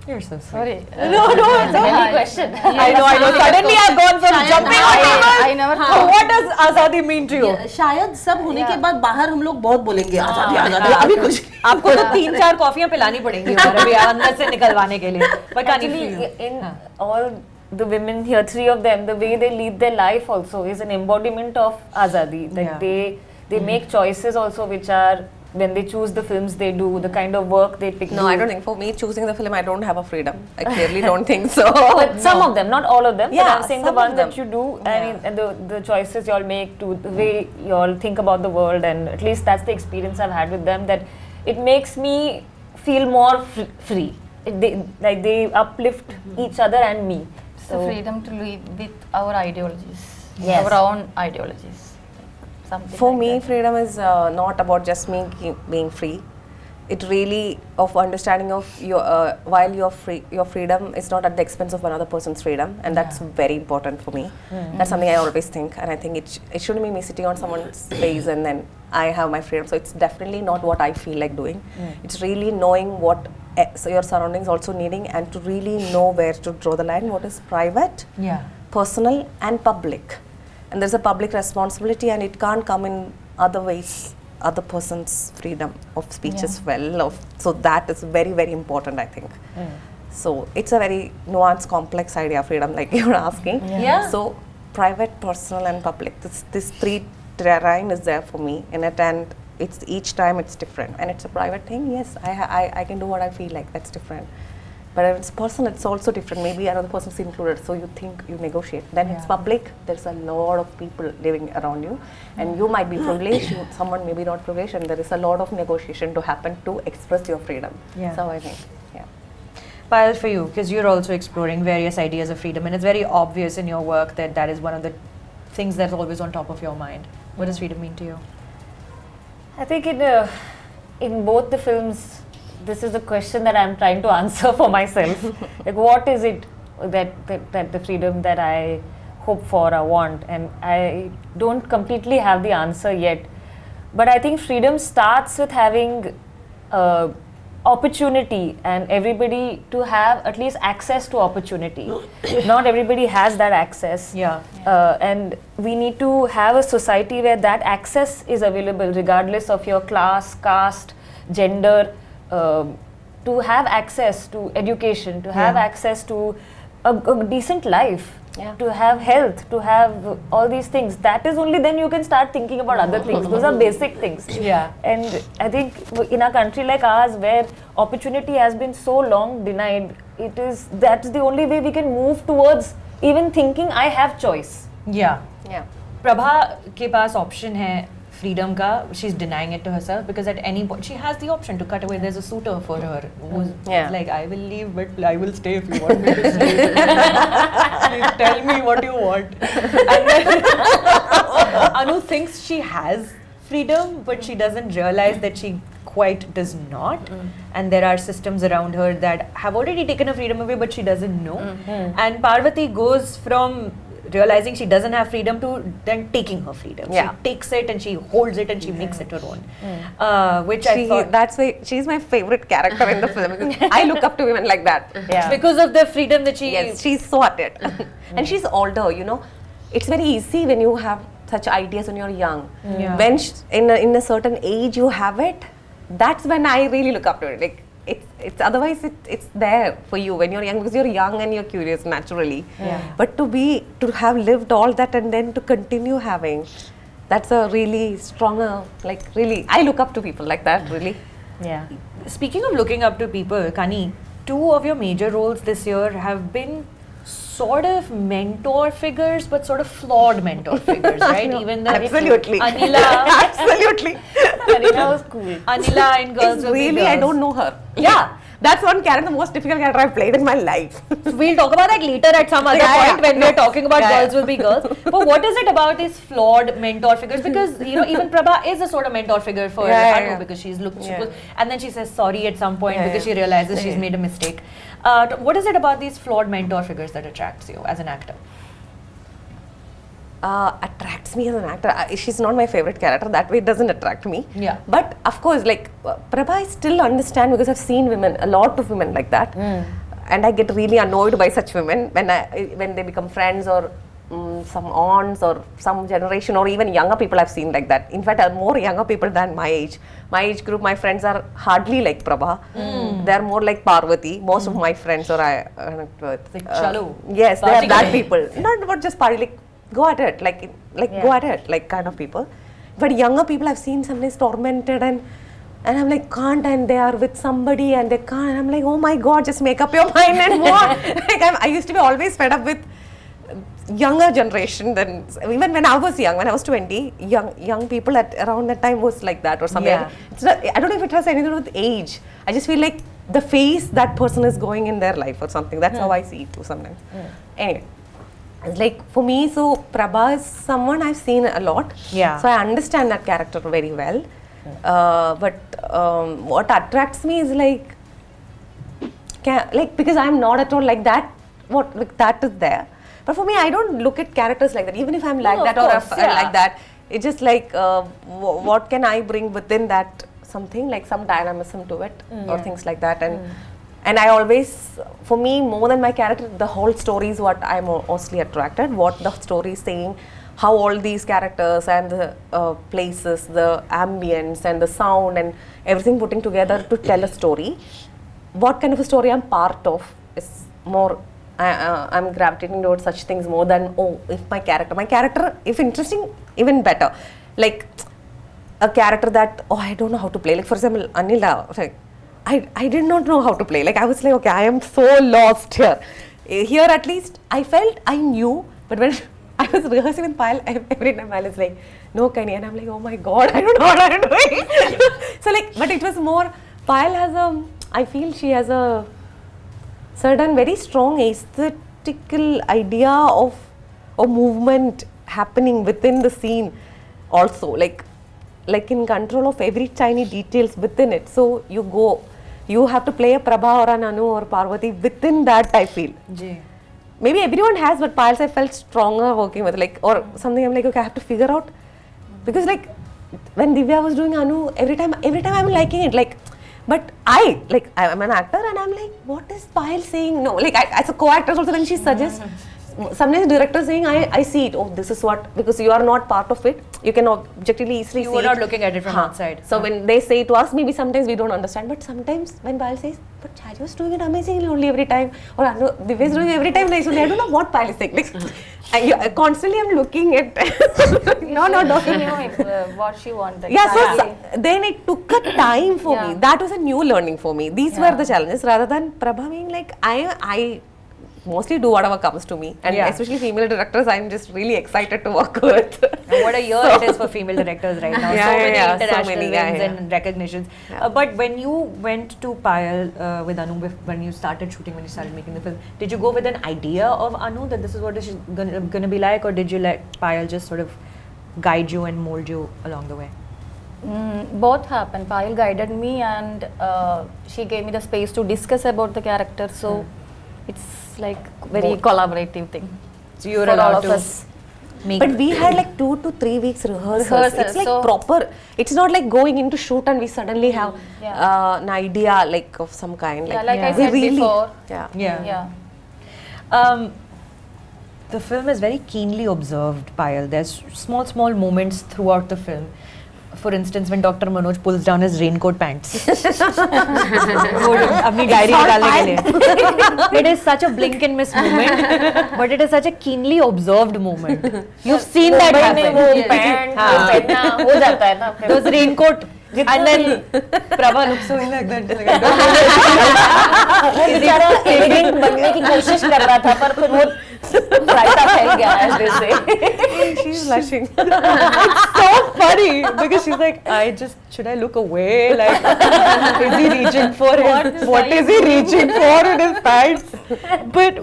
You're so sweet. Sorry. No, it's a Heavy question. I know. Suddenly I've gone from jumping on tables. I never So what does Azadi mean to you? शायद सब होने के बाद बाहर हम लोग बहुत बोलेंगे आजादी आजादी अभी कुछ आपको तो 3-4 कॉफियां पिलानी पड़ेंगी और अभी अंदर से निकलवाने के लिए. But can you Actually, feel? in all the women here, 3 of them, the way they lead their life also is an embodiment of Azadi. That they make choices also which are, when they choose the films they do, the kind of work they pick. No, I don't think for me choosing the film I don't have a freedom. I clearly don't think so. But some of them, not all of them. Yeah, but I'm saying the some of ones that them. you do, I mean, and the choices y'all make, to the way y'all think about the world, and at least that's the experience I've had with them. That it makes me feel more free. They uplift each other and me. It's the freedom to live with our ideologies, Yes. our own ideologies. Something For like me, that. freedom is not about just me being free. It really of understanding of your while you're free, your freedom is not at the expense of another person's freedom, and that's very important for me. That's something I always think, and I think it shouldn't be me sitting on someone's face and then I have my freedom. So it's definitely not what I feel like doing. It's really knowing what so your surroundings also needing, and to really know where to draw the line. What is private, personal, and public. And there's a public responsibility, and it can't come in other ways, other person's freedom of speech as well. So that is very, very important, I think. So it's a very nuanced, complex idea, freedom, like you were asking. Yeah. So private, personal, and public. This 3 terrain is there for me in it, and it's each time it's different. And it's a private thing. Yes, I can do what I feel like. That's different. But if it's personal, it's also different. Maybe another person is included, so you think, you negotiate. Then it's public, there's a lot of people living around you, and you might be privileged, someone may be not privileged, and there is a lot of negotiation to happen to express your freedom. So I think, Payal, for you, because you're also exploring various ideas of freedom, and it's very obvious in your work that that is one of the things that's always on top of your mind. What does freedom mean to you? I think in both the films, this is a question that I'm trying to answer for myself. Like, what is it that the freedom that I hope for, I want, and I don't completely have the answer yet. But I think freedom starts with having opportunity, and everybody to have at least access to opportunity. Not everybody has that access. And we need to have a society where that access is available regardless of your class, caste, gender. To have access to education, to have access to a decent life, to have health, to have all these things. That is only then you can start thinking about other things. Those are basic things. And I think in a country like ours, where opportunity has been so long denied, that's the only way we can move towards even thinking I have choice. Prabha ke paas option hai freedom ka. She's denying it to herself because at any point she has the option to cut away. There's a suitor for her who's like, I will leave, but I will stay if you want me to stay. Please tell me what you want. And then Anu thinks she has freedom, but she doesn't realize that she quite does not. And there are systems around her that have already taken her freedom away, but she doesn't know. And Parvati goes from realizing she doesn't have freedom to then taking her freedom. She takes it and she holds it and she makes it her own. Which I thought... That's why she's my favorite character in the film. Because I look up to women like that. Because of the freedom that she... Yes, she's so at it. And she's older, you know. It's very easy when you have such ideas when you're young. When in a certain age you have it, that's when I really look up to it. Like, it's otherwise it's there for you when you're young, because you're young and you're curious naturally. But to have lived all that and then to continue having, that's a really stronger, like, really, I look up to people like that, really. Speaking of looking up to people, Kani, 2 of your major roles this year have been sort of mentor figures, but sort of flawed mentor figures, right? Even the Absolutely. Anila. Absolutely. Anila was cool. Anila in Girls It's Will Be really, Girls. I don't know her. Yeah. That's one character, the most difficult character I've played in my life. We'll talk about that later at some other point when we're talking about Girls Will Be Girls. But what is it about these flawed mentor figures? Because, you know, even Prabha is a sort of mentor figure for Anu because she's and then she says sorry at some point because she realizes she's made a mistake. What is it about these flawed mentor figures that attracts you as an actor? Attracts me as an actor. She's not my favorite character. That way it doesn't attract me. But of course, like, Prabha, I still understand because I've seen women, a lot of women like that. and I get really annoyed by such women when they become friends or some aunts or some generation or even younger people I've seen like that. In fact, more younger people than my age. My age group, my friends are hardly like Prabha. They're more like Parvati. Most of my friends are chalo. Yes, they are Party that kare. people. Not just party, like go at it, like go at it, like kind of people. But younger people I've seen sometimes tormented and I'm like can't, and they are with somebody and they can't. And I'm like, oh my God, just make up your mind and move on. Like I used to be always fed up with younger generation than even when I was young. When I was 20, young people at around that time was like that or something. Yeah. It's not, I don't know if it has anything to do with age. I just feel like the phase that person is going in their life or something. That's how I see it too sometimes. Anyway, it's like for me, so Prabha is someone I've seen a lot. Yeah. So I understand that character very well. But what attracts me is like because I'm not at all like that. That is there. But for me, I don't look at characters like that. Even if I'm like No, that of or course, yeah. like that, it's just like what can I bring within that something, like some dynamism to it or things like that. And I always, for me, more than my character, the whole story is what I'm mostly attracted. What the story is saying, how all these characters and the places, the ambience and the sound and everything putting together to tell a story. What kind of a story I'm part of is more. I'm gravitating towards such things more than if my character, if interesting, even better. Like a character that I don't know how to play. Like for example, Anila, like I did not know how to play. Like I was like, okay, I am so lost here. Here at least I felt I knew, but when I was rehearsing with Payal, every time Payal is like, no Kani, and I'm like, oh my God, I don't know what I'm doing. So like, but it was more, Payal has I feel she has a certain very strong aesthetical idea of a movement happening within the scene also, like in control of every tiny details within it. So you have to play a Prabha or an Anu or Parvati within that, I feel. Ji. Maybe everyone has, but Payal I felt stronger working with, like, or something. I'm like, okay, I have to figure out, because like when Divya was doing Anu, every time I'm liking it, like, but I'm an actor and I'm like, what is Payal saying? No, like as a co-actress also, when she suggests, sometimes director saying, I see it. Oh, this is what, because you are not part of it, you can objectively easily see You were not it. looking at it from outside. So when they say to us, maybe sometimes we don't understand, but sometimes when Payal says, but Charu is doing it amazingly only every time, or Divya is doing it every time nice only. I don't know what Payal is saying. Like, I constantly am looking at no, She knew what she wanted. yeah, so then it took a time for me. Yeah. That was a new learning for me. These were the challenges, rather than Prabha being like, I mostly do whatever comes to me, and Yeah. especially female directors, I'm just really excited to work with. And what a year it is for female directors right now. Yeah, So yeah, many yeah, so international many, wins yeah. and recognitions. Yeah. But when you went to Payal with Anu, when you started shooting, when you started making the film, did you go with an idea of Anu that this is what it's going to be like, or did you let Payal just sort of guide you and mold you along the way? Both happened. Payal guided me, and she gave me the space to discuss about the character. So it's like very collaborative thing. So you were For all allowed of to us. make. But we had like 2 to 3 weeks rehearsals. Rehearsal, It's like so- proper. It's not like going into shoot and we suddenly have an idea like of some kind. Yeah, like I we said before. Yeah. Yeah. Yeah. The film is very keenly observed, Payal. There's small moments throughout the film. For instance, when Dr. Manoj pulls down his raincoat pants. वो अपनी diary निकालने के लिए. It is such a blink and miss moment, but it is such a keenly observed moment. You've seen that Mumbai में happen. वो pant हाँ. पहनना हो जाता है ना फिर. Those raincoat. And then Prabha looks so like that. वो बेचारा एलिगेंट बनने की कोशिश कर रहा था, पर फिर वो रायता फैल गया, as they say. She's blushing. So funny because she's like, should I look away? Like, is he reaching for his? What is he reaching for in his pants? But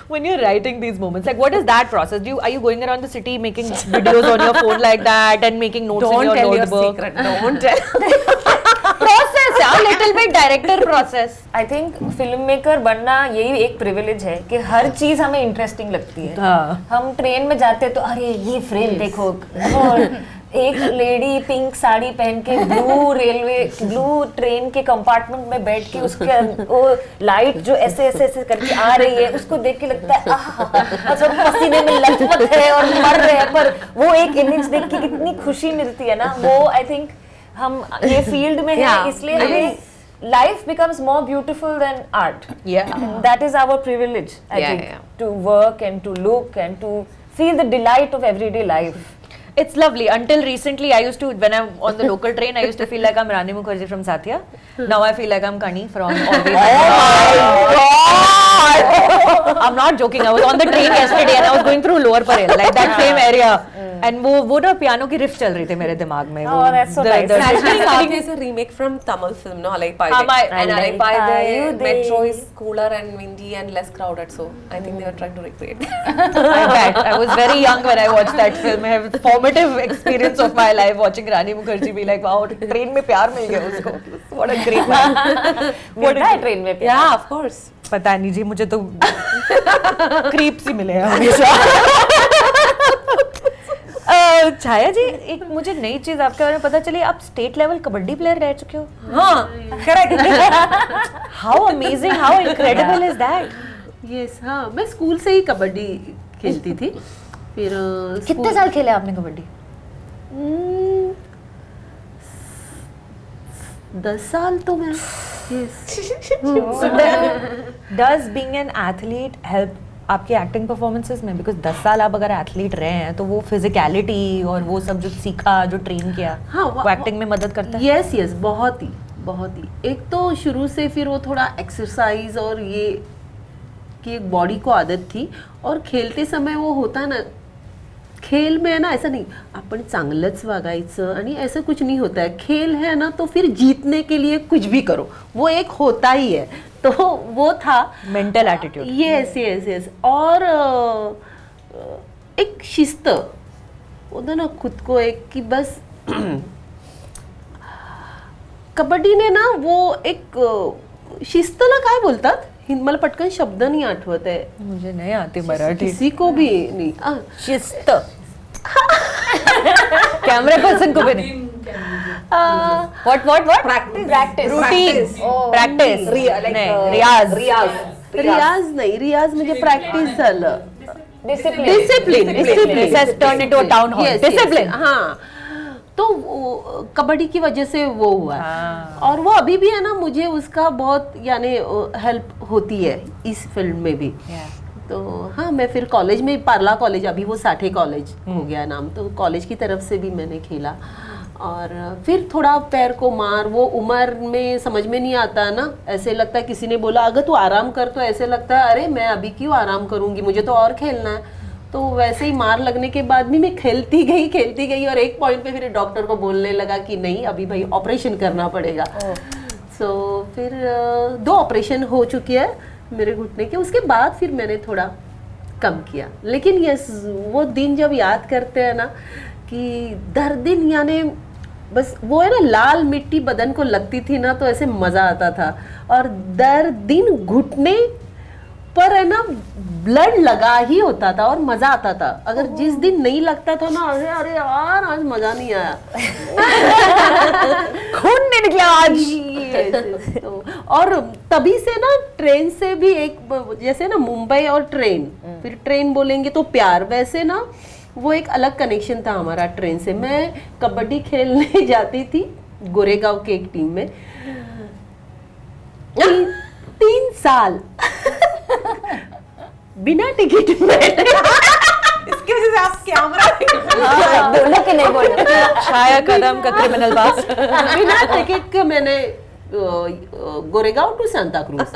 when you're writing these moments, like, what is that process? Are you going around the city making videos on your phone like that and making notes in Don't your tell your notebook? secret. Don't tell. Process, a little bit director process. I think film maker बनना यही एक privilege है कि हर चीज हमें interesting लगती है. हाँ. हम ट्रेन में जाते तो अरे ये फ्रेम देखो, और एक लेडी पिंक साड़ी पहन के ब्लू ट्रेन के कंपार्टमेंट में बैठ के उसके वो लाइट जो ऐसे ऐसे ऐसे करके आ रही है, उसको देख के लगता है मतलब पसीने में लथपथ है और मर रहे हैं, पर वो एक इमेज देख के कितनी खुशी मिलती है ना, वो आई थिंक हम ये फील्ड में है इसलिए हमें life becomes more beautiful than art. Yeah. And that is our privilege, I think, to work and to look and to feel the delight of everyday life. It's lovely. Until recently, I used to, when I'm on the local train, I used to feel like I'm Rani Mukherjee from Satya. Now I feel like I'm Kani from Always. Oh my God! I'm not joking. I was on the train yesterday and I was going through Lower Parel, like that same area. And वो ना piano की रिफ चल रही थी मेरे दिमाग में. Oh, that's so nice. Actually, Satya is a remake from Tamil film, no? Alaipaide. And Alaipaide Metro is cooler and windy and less crowded, so I think they were trying to recreate that. I bet. I was very young when I watched that film. I have a formative experience of my life watching Rani Mukherjee be like, wow, train में प्यार मिल गया उसको. What a great man. मिलता है train में प्यार? Yeah, of course. पता नहीं जी, मुझे तो क्रीप सी मिले हैं हमेशा. छाया जी, एक मुझे नई चीज आपके बारे में पता चली, आप स्टेट लेवल कबड्डी प्लेयर रह चुके हो. हाँ, correct. How amazing, how incredible is that. Yes, हाँ, मैं स्कूल से ही कबड्डी खेलती थी. फिर कितने साल खेले आपने कबड्डी? 10 साल तो मैं. Does being an athlete help आपके एक्टिंग परफॉर्मेंसेस में? बिकॉज 10 साल आप अगर एथलीट रहे हैं तो वो फिजिकलिटी और वो सब जो सीखा, जो ट्रेन किया, हाँ, वो एक्टिंग में मदद करता है. यस, बहुत ही. एक तो शुरू से फिर वो थोड़ा एक्सरसाइज और ये कि एक बॉडी को आदत थी, और खेलते समय वो होता है ना, खेल में है ना, ऐसा नहीं आपण चांगलंच वागायचं आणि ऐसा कुछ नहीं होता है. खेल है ना, तो फिर जीतने के लिए कुछ भी करो, वो एक होता ही है. तो वो था मेंटल एटीट्यूड. यस. और एक शिस्त होता ना खुद को, एक कि बस कबड्डी ने ना वो एक शिस्तला काय बोलतात, मला पटकन शब्द नहीं आठवत है. मुझे नहीं आती मराठी. किसी को भी नहीं. शिस्त. कैमरा पर्सन को भी नहीं. What? Practice. Routine. Practice. रियाज नहीं, रियाज म्हणजे प्रॅक्टिस झालं. Discipline. This has turned into a town hall. Discipline. हाँ, तो कबड्डी की वजह से वो हुआ. और वो अभी भी है ना, मुझे उसका बहुत यानी हेल्प होती है इस फिल्म में भी. तो हाँ, मैं फिर कॉलेज में, पार्ला कॉलेज, अभी वो साठे कॉलेज हो गया नाम, तो कॉलेज की तरफ से भी मैंने खेला. और फिर थोड़ा पैर को मार, वो उम्र में समझ में नहीं आता ना, ऐसे लगता है किसी ने बोला अगर तू आराम कर, तो ऐसे लगता है अरे मैं अभी क्यों आराम करूंगी, मुझे तो और खेलना है. तो वैसे ही मार लगने के बाद भी मैं खेलती गई और एक पॉइंट पे फिर डॉक्टर को बोलने लगा कि नहीं, अभी भाई ऑपरेशन करना पड़ेगा. सो फिर 2 ऑपरेशन हो चुके हैं मेरे घुटने के. उसके बाद फिर मैंने थोड़ा कम किया. लेकिन यस, वो दिन जब याद करते हैं ना कि दर दिन, यानी बस वो है ना, लाल मिट्टी बदन को लगती थी ना, तो ऐसे मजा आता था. और दर दिन घुटने पर है ना ब्लड लगा ही होता था और मजा आता था. अगर जिस दिन नहीं लगता था ना, अरे यार आज मजा नहीं आया, खून नहीं निकला आज. तो और तभी से ना ट्रेन से भी एक, जैसे ना मुंबई और ट्रेन, फिर ट्रेन बोलेंगे तो प्यार, वैसे ना वो एक अलग कनेक्शन था हमारा ट्रेन से. मैं कबड्डी खेलने जाती थी गोरेगांव के एक टीम में. 3 साल बिना टिकट में. इसकी वजह से आप कैमरा बोलो कि नहीं बोलो. छाया कदम का क्रिमिनल पास. बिना टिकट के मैंने गोरेगांव टू सांता क्रूज.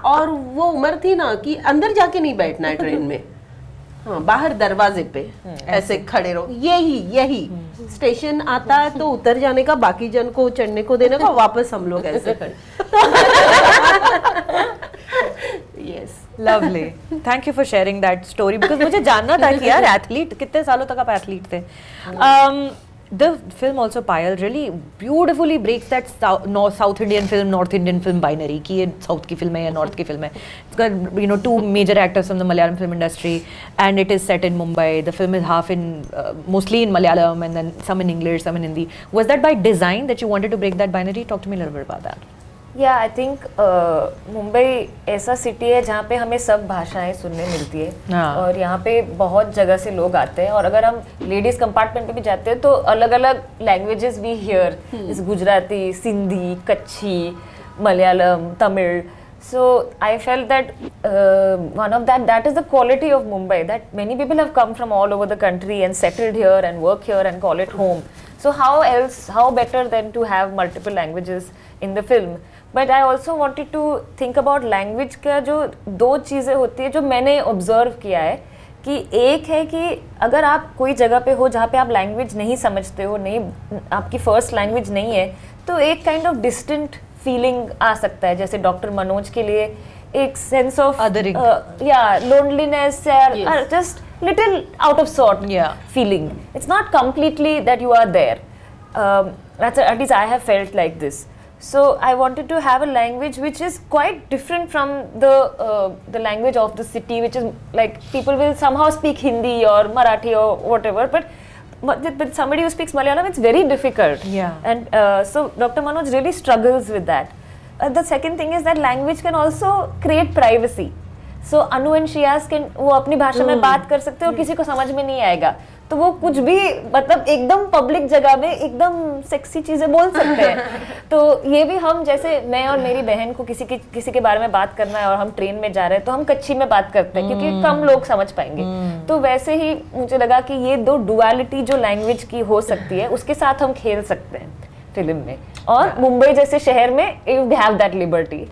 और वो उम्र थी ना कि अंदर जाके नहीं बैठना है ट्रेन में, हाँ, बाहर दरवाजे पे ऐसे खड़े रहो. यही स्टेशन आता है तो उतर जाने का, बाकी जन को चढ़ने को देने का, वापस हम लोग ऐसे खड़े. Yes, lovely. Thank you for sharing that story, because मुझे जानना था कि यार एथलीट, कितने सालों तक आप एथलीट थे. the film also, Payal, really beautifully breaks that South Indian film, North Indian film binary कि ये South की film है या North की film है. It's got, you know, two major actors from the Malayalam film industry, and it is set in Mumbai. The film is half in mostly in Malayalam and then some in English, some in Hindi. Was that by design that you wanted to break that binary? Talk to me a little bit about that. या I think Mumbai ऐसा city है जहाँ पे हमें सब भाषाएं सुनने मिलती है हाँ. और यहाँ पे बहुत जगह से लोग आते हैं और अगर हम लेडीज कंपार्टमेंट पे भी जाते हैं तो अलग अलग लैंग्वेजेस भी हियर, जैसे गुजराती, सिंधी, कच्छी, Malayalam, Tamil. So I felt that one of that is the quality of Mumbai, that many people have come from all over the country and settled here and work here and call it home. So how better than to have multiple languages in the film. But I also wanted to think about language का जो दो चीज़ें होती है जो मैंने observe किया है कि एक है कि अगर आप कोई जगह पे हो जहाँ पे आप लैंग्वेज नहीं समझते हो, नहीं आपकी फर्स्ट लैंग्वेज नहीं है, तो एक काइंड ऑफ डिस्टेंट फीलिंग आ सकता है. जैसे डॉक्टर मनोज के लिए एक सेंस ऑफ लोनलीनेस या just little out of sort feeling. It's not completely that you are there. At least I have felt like this. So I wanted to have a language which is quite different from the language of the city, which is like people will somehow speak Hindi or Marathi or whatever, but somebody who speaks Malayalam, it's very difficult. Yeah. And so Dr. Manoj really struggles with that. The second thing is that language can also create privacy. So Anu and Shiyas can वो अपनी भाषा में बात कर सकते हैं और किसी को समझ में नहीं आएगा, तो वो कुछ भी मतलब एकदम पब्लिक जगह में एकदम सेक्सी चीजें बोल सकते हैं. तो ये भी हम, जैसे मैं और मेरी बहन को किसी के बारे में बात करना है और हम ट्रेन में जा रहे हैं तो हम कच्छी में बात करते हैं क्योंकि कम लोग समझ पाएंगे. तो वैसे ही मुझे लगा कि ये दो डुअलिटी जो लैंग्वेज की हो सकती है उसके साथ हम खेल सकते हैं फिल्म में, और मुंबई जैसे शहर में you have that liberty.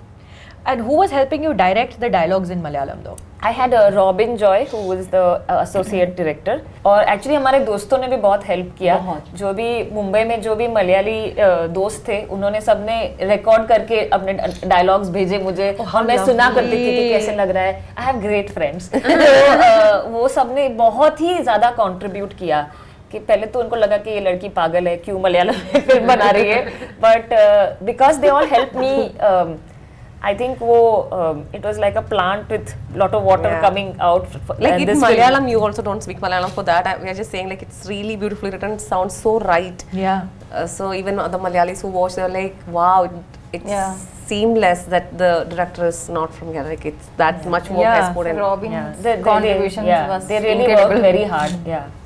And who was helping you direct the dialogues in Malayalam though? I had Robin Joy who was the associate director, और एक्चुअली हमारे दोस्तों ने भी बहुत हेल्प किया. जो भी मुंबई में जो भी मलयाली दोस्त थे उन्होंने सबने रिकॉर्ड करके अपने डायलॉग्स भेजे मुझे और मैं सुना करती थी कि कैसे लग रहा है. I have great friends. तो वो सबने बहुत ही ज़्यादा कंट्रीब्यूट किया कि पहले तो उनको लगा कि ये लड़की पागल है, क्यों मलयालम में फिल्म बना रही है, but because they all help me. I think it was like a plant with lot of water coming out. Like in Malayalam, you also don't speak Malayalam for that. We are just saying like it's really beautifully written. It sounds so right. Yeah. So even the Malayalis who watch, they're like, wow, it's seamless that the director is not from here. Like it's that much work has put in. Robin's contributions was they really incredible. worked very hard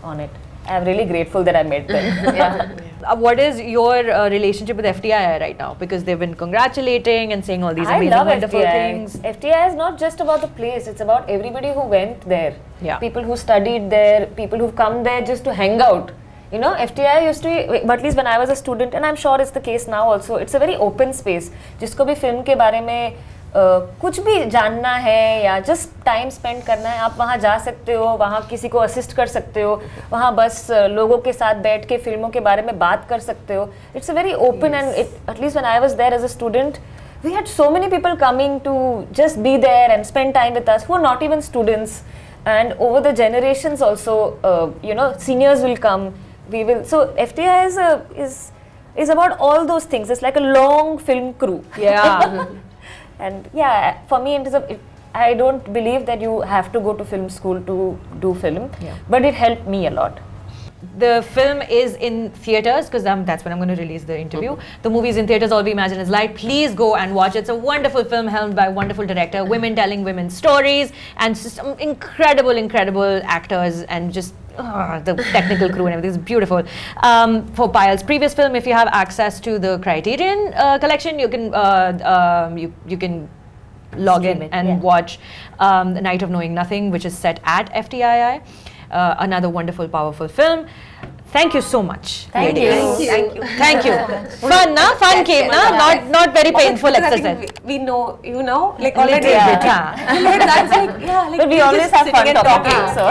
on it. I'm really grateful that I met them. What is your relationship with FTI right now? Because they've been congratulating and saying all these amazing, wonderful things. FTI is not just about the place, it's about everybody who went there. Yeah. People who studied there, people who've come there just to hang out. You know, FTI used to be, but at least when I was a student, and I'm sure it's the case now also, it's a very open space. जिसको भी film के बारे में कुछ भी जानना है या जस्ट टाइम स्पेंड करना है, आप वहाँ जा सकते हो, वहाँ किसी को असिस्ट कर सकते हो, वहाँ बस लोगों के साथ बैठ के फिल्मों के बारे में बात कर सकते हो. It's a very open and at least when I was there as a student we had so many people coming to just be there and spend time with us who are not even students, and over the generations also, you know, seniors will come, we will, so FTI is about all those things. It's like a long film crew. Yeah. And yeah, for me I don't believe that you have to go to film school to do film, but it helped me a lot. The film is in theaters because that's when I'm going to release the interview. The movie is in theaters. All we imagine is light. Please go and watch it. It's a wonderful film helmed by a wonderful director. Women telling women's stories, and just some incredible actors, and just the technical crew and everything is beautiful. For Payal's previous film, if you have access to the Criterion collection, you can you can log in and watch The Night of Knowing Nothing, which is set at FTII. Another wonderful, powerful film. Thank you so much. Thank ladies. you. Thank you. Fun, na? Fun game, na? Not very painful exercise. We know, you know, like already. Yeah. That's like, yeah, like But we always have fun talking. So.